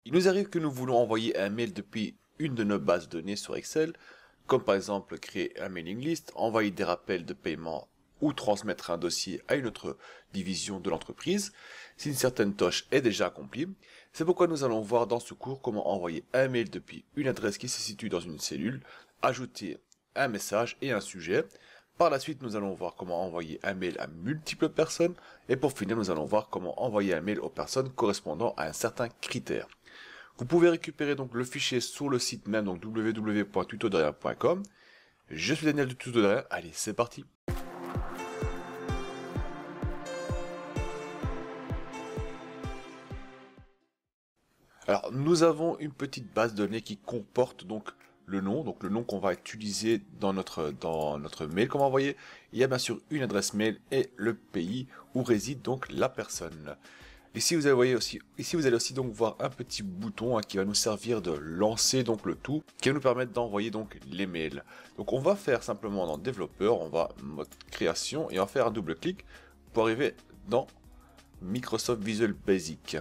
Il nous arrive que nous voulons envoyer un mail depuis une de nos bases de données sur Excel, comme par exemple créer un mailing list, envoyer des rappels de paiement ou transmettre un dossier à une autre division de l'entreprise, si une certaine tâche est déjà accomplie. C'est pourquoi nous allons voir dans ce cours comment envoyer un mail depuis une adresse qui se situe dans une cellule, ajouter un message et un sujet. Par la suite, nous allons voir comment envoyer un mail à multiples personnes, et pour finir, nous allons voir comment envoyer un mail aux personnes correspondant à un certain critère. Vous pouvez récupérer donc le fichier sur le site même, donc www.tutodorien.com. Je suis Daniel de Tutodorien, allez, c'est parti. Alors, nous avons une petite base de données qui comporte donc le nom qu'on va utiliser dans notre mail qu'on va envoyer. Il y a bien sûr une adresse mail et le pays où réside donc la personne. Ici vous allez aussi donc voir un petit bouton qui va nous servir de lancer donc le tout, qui va nous permettre d'envoyer donc les mails. Donc on va faire simplement dans développeur, on va mode création et on va faire un double clic pour arriver dans Microsoft Visual Basic.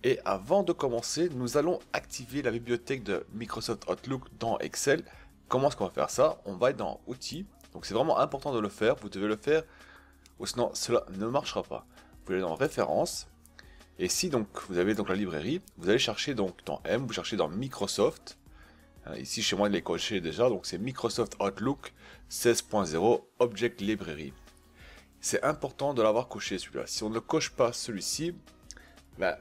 Et avant de commencer, nous allons activer la bibliothèque de Microsoft Outlook dans Excel. Comment est-ce qu'on va faire ça? On va être dans Outils. Donc c'est vraiment important de le faire. Vous devez le faire, ou sinon cela ne marchera pas. Vous allez dans Références. Et si donc vous avez donc la librairie, vous allez chercher donc dans M, vous cherchez dans Microsoft. Ici chez moi il est coché déjà, donc c'est Microsoft Outlook 16.0 Object Library. C'est important de l'avoir coché celui-là. Si on ne coche pas celui-ci,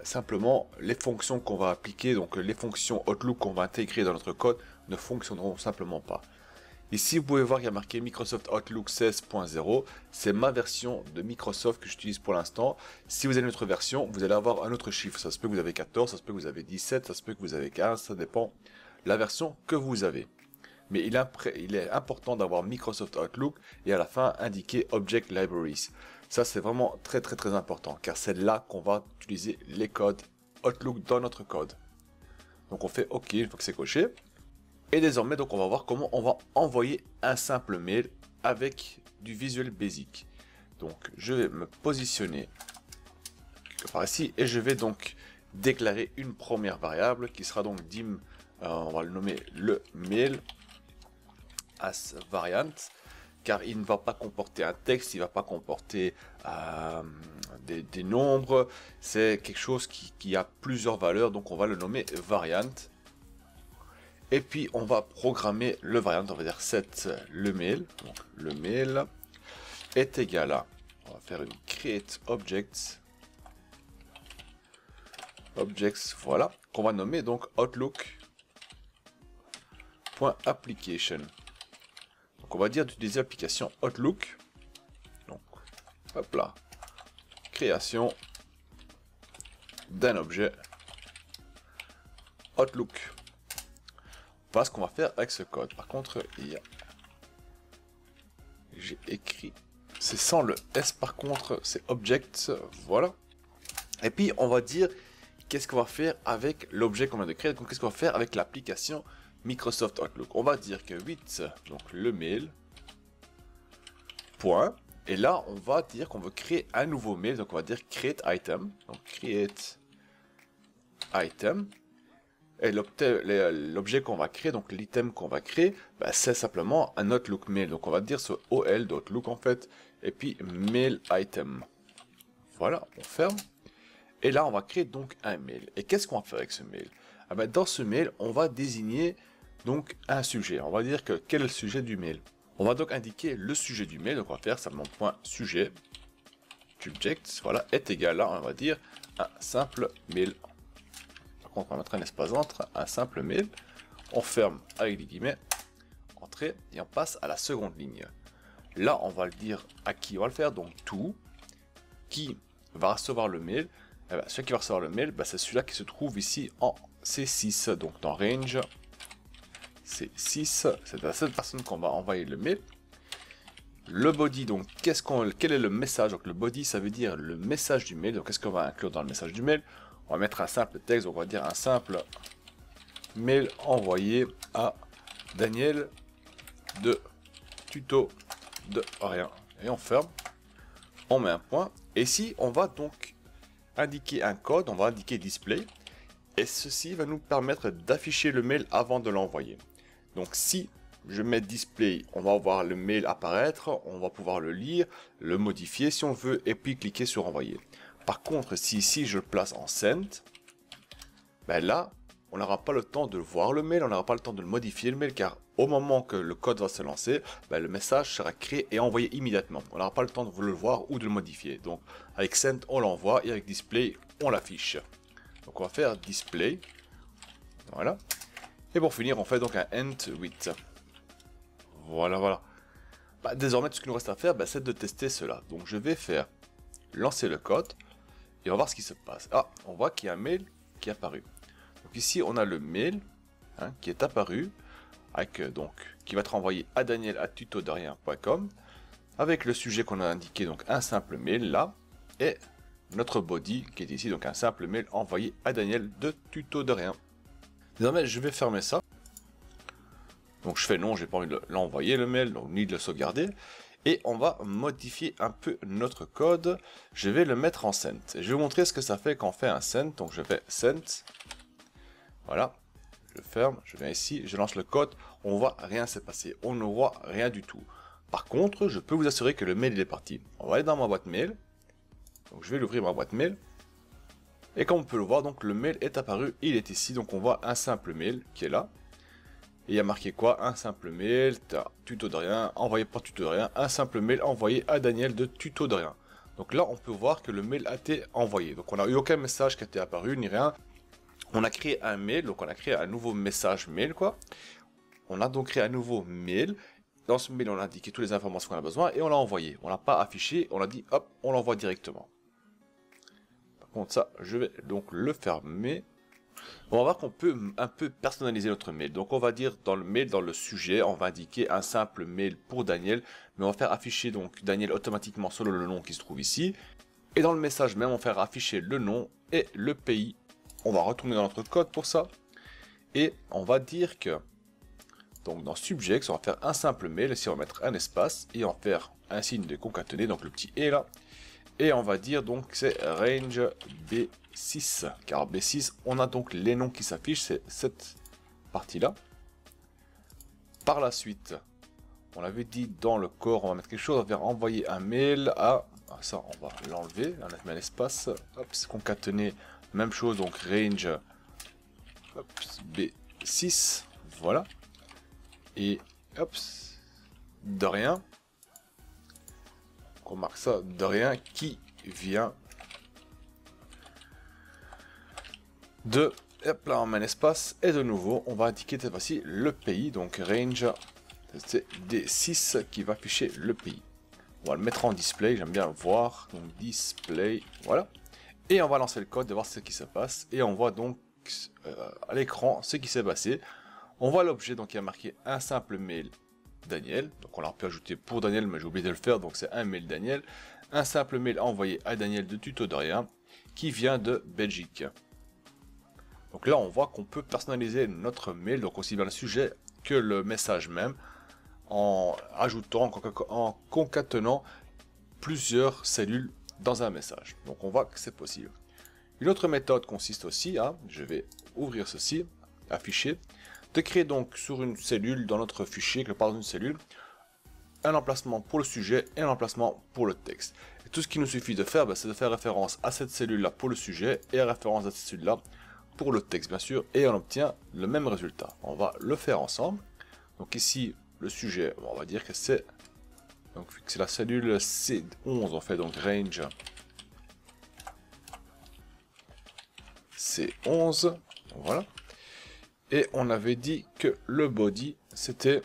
simplement les fonctions qu'on va appliquer, donc les fonctions Outlook qu'on va intégrer dans notre code ne fonctionneront simplement pas. Ici vous pouvez voir qu'il y a marqué Microsoft Outlook 16.0, c'est ma version de Microsoft que j'utilise pour l'instant. Si vous avez une autre version, vous allez avoir un autre chiffre, ça se peut que vous avez 14, ça se peut que vous avez 17, ça se peut que vous avez 15, ça dépend de la version que vous avez. Mais il est important d'avoir Microsoft Outlook et à la fin indiquer Object Libraries. Ça c'est vraiment très important car c'est là qu'on va utiliser les codes Outlook dans notre code. Donc on fait OK une fois que c'est coché. Et désormais donc on va voir comment on va envoyer un simple mail avec du Visual Basic. Donc je vais me positionner par ici et je vais donc déclarer une première variable qui sera donc dim, on va le nommer le mail as variant, car il ne va pas comporter un texte, il ne va pas comporter des nombres, c'est quelque chose qui a plusieurs valeurs, donc on va le nommer variant. Et puis on va programmer le variant, on va dire set le mail, donc le mail est égal à, on va faire une create objects, voilà, qu'on va nommer donc outlook.application. Donc on va dire d'utiliser l'application Outlook. Donc hop là, création d'un objet Outlook. Voilà ce qu'on va faire avec ce code. Par contre, j'ai écrit, c'est sans le S par contre, c'est object, voilà. Et puis on va dire qu'est-ce qu'on va faire avec l'objet qu'on vient de créer. Donc qu'est-ce qu'on va faire avec l'application Microsoft Outlook. On va dire que 8, donc le mail, point, et là on va dire qu'on veut créer un nouveau mail, donc on va dire create item, donc create item, et l'objet qu'on va créer, donc l'item qu'on va créer, c'est simplement un Outlook mail, donc on va dire ce OL d'Outlook en fait, et puis mail item, voilà, on ferme, et là on va créer donc un mail, et qu'est-ce qu'on va faire avec ce mail? Dans ce mail, on va désigner donc un sujet. On va dire que quel est le sujet du mail. On va donc indiquer le sujet du mail. Donc on va faire simplement point sujet subject, voilà, est égal à, on va dire, un simple mail. Par contre, on va mettre un espace entre, un simple mail. On ferme avec des guillemets, entrée, et on passe à la seconde ligne. Là, on va le dire à qui on va le faire, donc tout, qui va recevoir le mail. Celui qui va recevoir le mail, c'est celui-là qui se trouve ici en C6, donc dans range C6, c'est à cette personne qu'on va envoyer le mail. Le body, donc quel est le message? Donc le body, ça veut dire le message du mail. Donc qu'est-ce qu'on va inclure dans le message du mail? On va mettre un simple texte, donc on va dire un simple mail envoyé à Daniel de tuto de rien. Et on ferme, on met un point. Et ici, on va donc indiquer un code, on va indiquer display. Et ceci va nous permettre d'afficher le mail avant de l'envoyer. Donc si je mets display, on va voir le mail apparaître, on va pouvoir le lire, le modifier si on veut et puis cliquer sur envoyer. Par contre, si ici je le place en sent, ben là, on n'aura pas le temps de voir le mail, on n'aura pas le temps de le modifier le mail car au moment que le code va se lancer, ben le message sera créé et envoyé immédiatement. On n'aura pas le temps de le voir ou de le modifier. Donc avec send, on l'envoie et avec display, on l'affiche. Donc on va faire display. Voilà. Et pour finir, on fait donc un int 8. Voilà, voilà. Bah, désormais, tout ce qu'il nous reste à faire, bah, c'est de tester cela. Donc je vais faire lancer le code et on va voir ce qui se passe. Ah, on voit qu'il y a un mail qui est apparu. Donc ici, on a le mail qui est apparu, avec, donc, qui va être envoyé à daniel@tutoderien.com avec le sujet qu'on a indiqué, donc un simple mail là, et notre body qui est ici, donc un simple mail envoyé à Daniel de Tutoderien. Désormais, je vais fermer ça. Donc je fais non, j'ai pas envie de l'envoyer le mail, donc ni de le sauvegarder. Et on va modifier un peu notre code. Je vais le mettre en sent. Je vais vous montrer ce que ça fait quand on fait un sent. Donc je fais sent. Voilà. Je ferme, je viens ici, je lance le code. On voit rien s'est passé. On ne voit rien du tout. Par contre, je peux vous assurer que le mail il est parti. On va aller dans ma boîte mail. Donc je vais l'ouvrir ma boîte mail. Et comme on peut le voir, donc le mail est apparu, il est ici. Donc on voit un simple mail qui est là. Et il y a marqué quoi? Un simple mail, Tutoderien, envoyé par Tutoderien, un simple mail envoyé à Daniel de Tutoderien. Donc là, on peut voir que le mail a été envoyé. Donc on n'a eu aucun message qui a été apparu, ni rien. On a créé un mail, donc on a créé un nouveau message mail, quoi. On a donc créé un nouveau mail. Dans ce mail, on a indiqué toutes les informations qu'on a besoin et on l'a envoyé. On l'a pas affiché, on a dit hop, on l'envoie directement. Par contre, ça, je vais donc le fermer. On va voir qu'on peut un peu personnaliser notre mail. Donc on va dire dans le mail, dans le sujet, on va indiquer un simple mail pour Daniel, mais on va faire afficher donc Daniel automatiquement selon le nom qui se trouve ici. Et dans le message même, on va faire afficher le nom et le pays. On va retourner dans notre code pour ça. Et on va dire que, donc dans subject, on va faire un simple mail, ici on va mettre un espace, et on va faire un signe de concaténer, donc le petit et là. Et on va dire donc c'est range B6, car B6, on a donc les noms qui s'affichent, c'est cette partie-là. Par la suite, on l'avait dit dans le corps, on va mettre quelque chose, on va faire envoyer un mail à... Ah, ça, on va l'enlever, on va mettre un espace, hop, concaténer, même chose, donc range hop, B6, voilà. Et hop, de rien. On marque ça de rien qui vient de, hop là on met un espace et de nouveau on va indiquer cette fois-ci le pays, donc range c'est D6 qui va afficher le pays. On va le mettre en display, j'aime bien le voir, donc display, voilà. Et on va lancer le code et voir ce qui se passe et on voit donc à l'écran ce qui s'est passé. On voit l'objet donc il y a marqué un simple mail Daniel, donc on l'a pu ajouter pour Daniel mais j'ai oublié de le faire, donc c'est un mail Daniel, un simple mail envoyé à Daniel de Tutoderien qui vient de Belgique. Donc là on voit qu'on peut personnaliser notre mail, donc aussi bien le sujet que le message même, en ajoutant, en concatenant plusieurs cellules dans un message. Donc on voit que c'est possible. Une autre méthode consiste aussi à, je vais ouvrir ceci, afficher, de créer donc sur une cellule, dans notre fichier, quelque part dans une cellule, un emplacement pour le sujet et un emplacement pour le texte. Et tout ce qu'il nous suffit de faire, c'est de faire référence à cette cellule-là pour le sujet et à référence à cette cellule-là pour le texte, bien sûr, et on obtient le même résultat. On va le faire ensemble. Donc ici, le sujet, on va dire que c'est la cellule C11, on fait donc range C11, voilà. Et on avait dit que le body, c'était...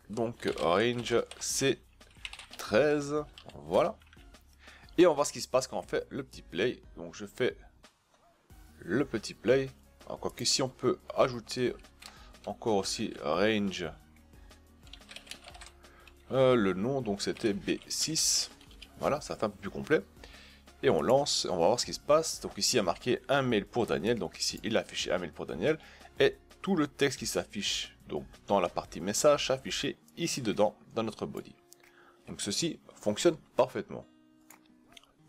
donc range C13, voilà. Et on voit ce qui se passe quand on fait le petit play. Donc je fais le petit play. Encore qu'ici on peut ajouter encore aussi range. Le nom, donc c'était B6. Voilà, ça fait un peu plus complet. Et on lance, on va voir ce qui se passe. Donc ici il y a marqué un mail pour Daniel. Donc ici il a affiché un mail pour Daniel. Et tout le texte qui s'affiche donc dans la partie message affiché ici dedans dans notre body. Donc ceci fonctionne parfaitement.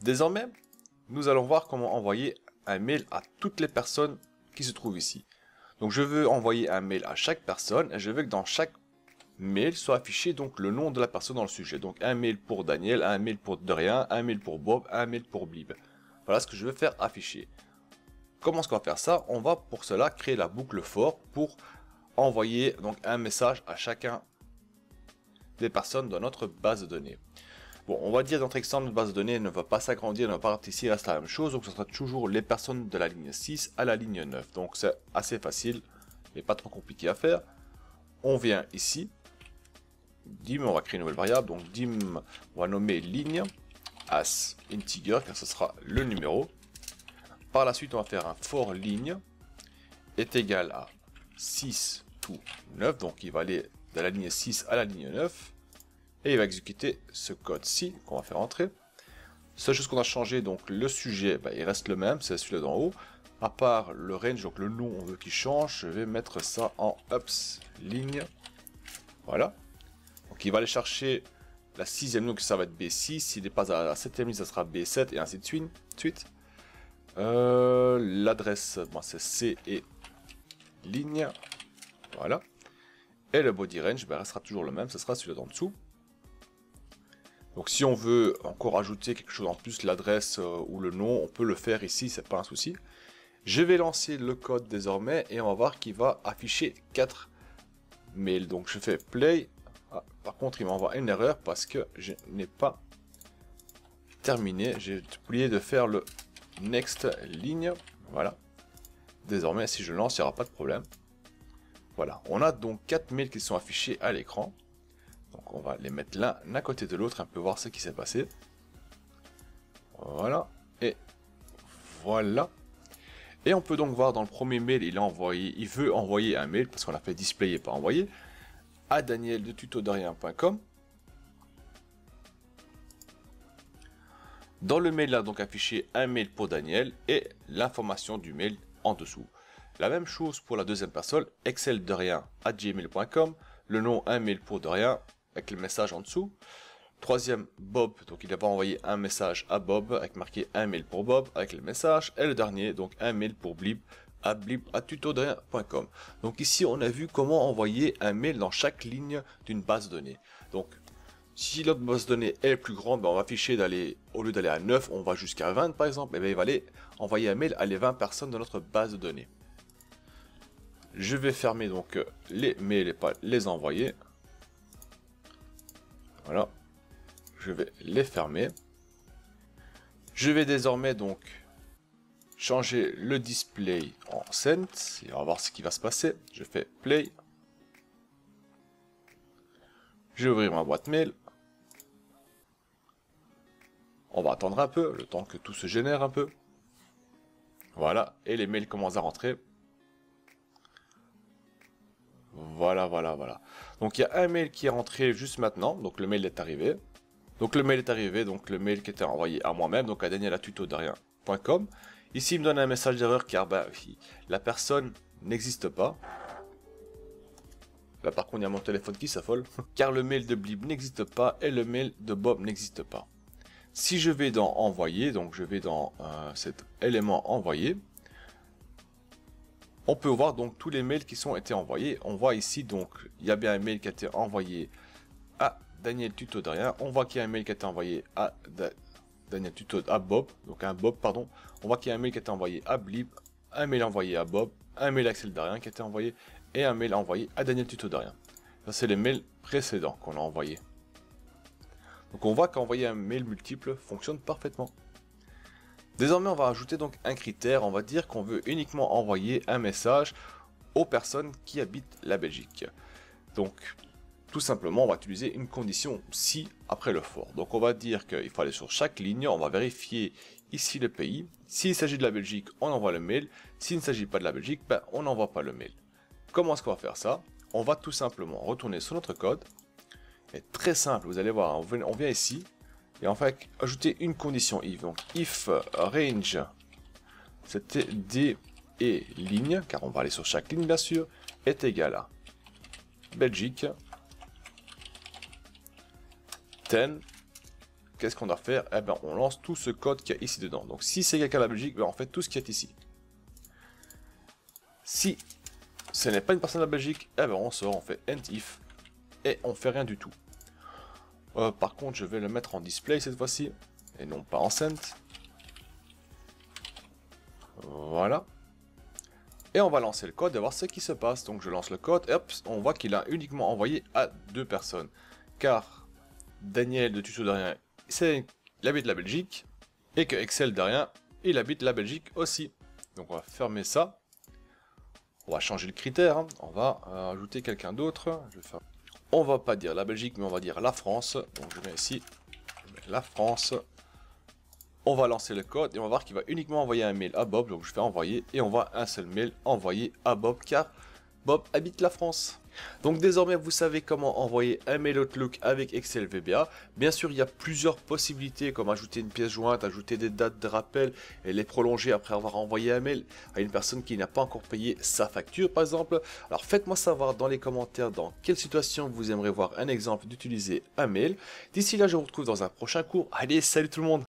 Désormais, nous allons voir comment envoyer un mail à toutes les personnes qui se trouvent ici. Donc je veux envoyer un mail à chaque personne et je veux que dans chaque mail soit affiché donc le nom de la personne dans le sujet. Donc un mail pour Daniel, un mail pour Dorian, un mail pour Bob, un mail pour Blib. Voilà ce que je veux faire afficher. Comment est-ce qu'on va faire ça? On va pour cela créer la boucle for pour envoyer donc un message à chacun des personnes dans notre base de données. Bon, on va dire dans notre exemple, notre base de données ne va pas s'agrandir, ne va pas ici reste la même chose, donc ce sera toujours les personnes de la ligne 6 à la ligne 9. Donc c'est assez facile, mais pas trop compliqué à faire. On vient ici, dim, on va créer une nouvelle variable, donc dim, on va nommer ligne as integer, car ce sera le numéro. Par la suite, on va faire un for ligne est égal à 6 to 9, donc il va aller de la ligne 6 à la ligne 9. Et il va exécuter ce code-ci qu'on va faire entrer. Seule chose qu'on a changé, donc le sujet, il reste le même, c'est celui-là d'en haut. À part le range, donc le nom, on veut qu'il change. Je vais mettre ça en ups ligne. Voilà. Donc il va aller chercher la 6e ligne, donc ça va être B6. S'il dépasse à la 7e ligne, ça sera B7 et ainsi de suite. L'adresse, c'est C et ligne. Voilà. Et le body range restera toujours le même, ce sera celui-là d'en dessous. Donc si on veut encore ajouter quelque chose en plus, l'adresse ou le nom, on peut le faire ici, c'est pas un souci. Je vais lancer le code désormais et on va voir qu'il va afficher 4 mails. Donc je fais play. Ah, par contre il m'envoie une erreur parce que je n'ai pas terminé. J'ai oublié de faire le next ligne. Voilà. Désormais si je lance, il n'y aura pas de problème. Voilà, on a donc 4 mails qui sont affichés à l'écran. Donc on va les mettre l'un à côté de l'autre, un peu voir ce qui s'est passé. Voilà, et voilà. Et on peut donc voir dans le premier mail, il veut envoyer un mail, parce qu'on a fait display et pas envoyer, à Daniel de tutodorien.com. Dans le mail là, donc affiché un mail pour Daniel et l'information du mail en dessous. La même chose pour la deuxième personne, exceldorien@gmail.com, le nom un mail pour Dorian avec le message en dessous. Troisième, Bob, donc il va envoyer un message à Bob avec marqué un mail pour Bob avec le message. Et le dernier, donc un mail pour Blib à tutodorien.com. Donc ici on a vu comment envoyer un mail dans chaque ligne d'une base de données. Donc si notre base de données est plus grande, on va afficher au lieu d'aller à 9, on va jusqu'à 20 par exemple, et il va aller envoyer un mail à les 20 personnes de notre base de données. Je vais fermer donc les mails et pas les envoyer. Voilà. Je vais les fermer. Je vais désormais donc changer le display en sent. Et on va voir ce qui va se passer. Je fais play. Je vais ouvrir ma boîte mail. On va attendre un peu, le temps que tout se génère un peu. Voilà. Et les mails commencent à rentrer. Voilà. Donc il y a un mail qui est rentré juste maintenant, donc le mail est arrivé. Donc le mail qui était envoyé à moi-même, donc à daniel@tutodorien.com. Ici il me donne un message d'erreur car la personne n'existe pas. Là par contre il y a mon téléphone qui s'affole. Car le mail de Blib n'existe pas et le mail de Bob n'existe pas. Si je vais dans envoyer, donc je vais dans cet élément envoyé. On peut voir donc tous les mails qui sont été envoyés. On voit ici donc il y a bien un mail qui a été envoyé à Daniel Tutodorien. On voit qu'il y a un mail qui a été envoyé à Bob, donc un Bob pardon. On voit qu'il y a un mail qui a été envoyé à Blib, un mail envoyé à Bob, un mail à exceldorien qui a été envoyé et un mail envoyé à Daniel Tutodorien. Ça c'est les mails précédents qu'on a envoyés. Donc on voit qu'envoyer un mail multiple fonctionne parfaitement. Désormais, on va ajouter donc un critère. On va dire qu'on veut uniquement envoyer un message aux personnes qui habitent la Belgique. Donc, tout simplement, on va utiliser une condition si après le for. Donc, on va dire qu'il faut aller sur chaque ligne. On va vérifier ici le pays. S'il s'agit de la Belgique, on envoie le mail. S'il ne s'agit pas de la Belgique, on n'envoie pas le mail. Comment est-ce qu'on va faire ça? On va tout simplement retourner sur notre code. C'est très simple, vous allez voir. On vient ici. Et on va ajouter une condition if. Donc if range, c'était D et ligne, car on va aller sur chaque ligne bien sûr, est égal à Belgique 10 qu'est-ce qu'on doit faire? Eh ben, on lance tout ce code qu'il y a ici dedans. Donc si c'est quelqu'un de la Belgique, ben, on fait tout ce qui est ici. Si ce n'est pas une personne de la Belgique, eh ben, on sort, on fait end if et on fait rien du tout. Par contre, je vais le mettre en display cette fois-ci et non pas en sent. Voilà. Et on va lancer le code et voir ce qui se passe. Donc je lance le code et hop, on voit qu'il a uniquement envoyé à 2 personnes. Car Daniel de Tuto de Rien, il habite la Belgique. Et que Excel de Rien, il habite la Belgique aussi. Donc on va fermer ça. On va changer le critère. Hein. On va ajouter quelqu'un d'autre. On va pas dire la Belgique, mais on va dire la France. Donc je mets ici la France. On va lancer le code et on va voir qu'il va uniquement envoyer un mail à Bob. Donc je vais envoyer et on voit un seul mail envoyé à Bob car Bob habite la France. Donc désormais vous savez comment envoyer un mail Outlook avec Excel VBA. Bien sûr il y a plusieurs possibilités comme ajouter une pièce jointe, ajouter des dates de rappel et les prolonger après avoir envoyé un mail à une personne qui n'a pas encore payé sa facture par exemple. Alors faites-moi savoir dans les commentaires dans quelle situation vous aimeriez voir un exemple d'utiliser un mail. D'ici là je vous retrouve dans un prochain cours. Allez salut tout le monde!